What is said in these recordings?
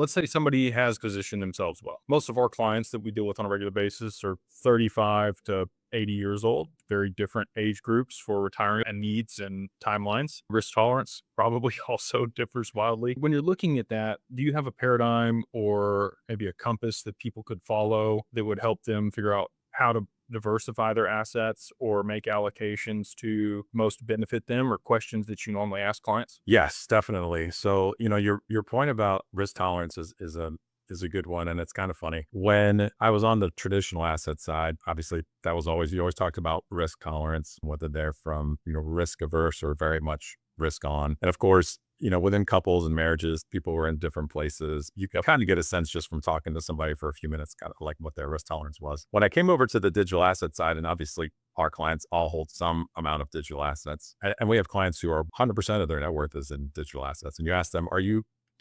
Let's say somebody has positioned themselves well. Most of our clients that we deal with on a regular basis are 35 to 80 years old, very different age groups for retiring and needs and timelines. Risk tolerance probably also differs wildly. When you're looking at that, do you have a paradigm or maybe a compass that people could follow that would help them figure out how to diversify their assets or make allocations to most benefit them, or questions that you normally ask clients? Yes, definitely. So, your point about risk tolerance is a good one, and it's kind of funny. When I was on the traditional asset side, obviously that was always you always talked about risk tolerance, whether they're from, risk averse or very much risk on. And of course, within couples and marriages, people were in different places. You can kind of get a sense just from talking to somebody for a few minutes, kind of like what their risk tolerance was. When I came over to the digital asset side, and obviously our clients all hold some amount of digital assets. And we have clients who are 100% of their net worth is in digital assets. And you ask them, do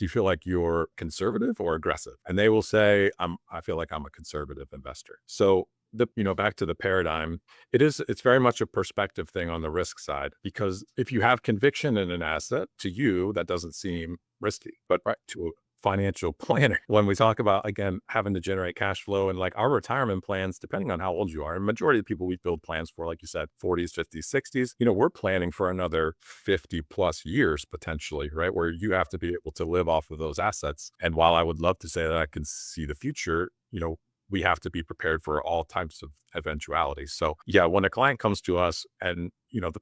you feel like you're conservative or aggressive? And they will say, I feel like I'm a conservative investor. So back to the paradigm, it's very much a perspective thing on the risk side, because if you have conviction in an asset, to you, that doesn't seem risky, but right to a financial planner, when we talk about, again, having to generate cash flow and like our retirement plans, depending on how old you are, and majority of the people we build plans for, like you said, 40s, 50s, 60s, we're planning for another 50 plus years potentially, right? Where you have to be able to live off of those assets. And while I would love to say that I can see the future, we have to be prepared for all types of eventualities. So yeah, when a client comes to us and,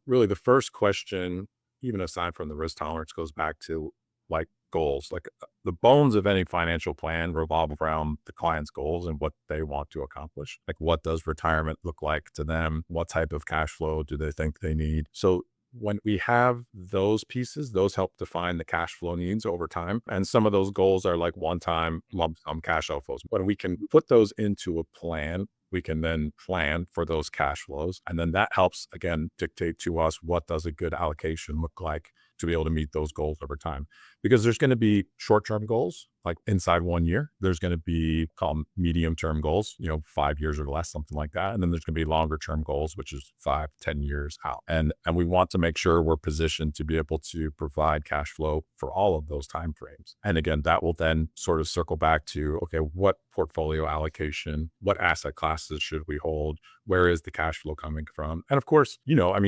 really the first question, even aside from the risk tolerance, goes back to like goals. Like the bones of any financial plan revolve around the client's goals and what they want to accomplish. Like, what does retirement look like to them? What type of cash flow do they think they need? So when we have those pieces, those help define the cash flow needs over time. And some of those goals are like one-time lump sum cash outflows. When we can put those into a plan, we can then plan for those cash flows. And then that helps, again, dictate to us what does a good allocation look like to be able to meet those goals over time. Because there's going to be short-term goals, like inside 1 year. There's going to be called medium-term goals, 5 years or less, something like that. And then there's going to be longer-term goals, which is 5, 10 years out. And we want to make sure we're positioned to be able to provide cash flow for all of those time frames. And again, that will then sort of circle back to, okay, what portfolio allocation, what asset classes should we hold? Where is the cash flow coming from? And of course,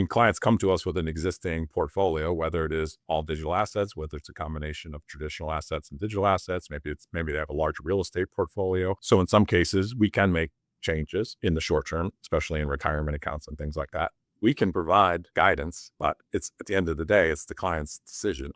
clients come to us with an existing portfolio, whether it is all digital assets, whether it's a combination of traditional assets and digital assets. Maybe they have a large real estate portfolio. So in some cases, we can make changes in the short term, especially in retirement accounts and things like that. We can provide guidance, but it's at the end of the day, it's the client's decision.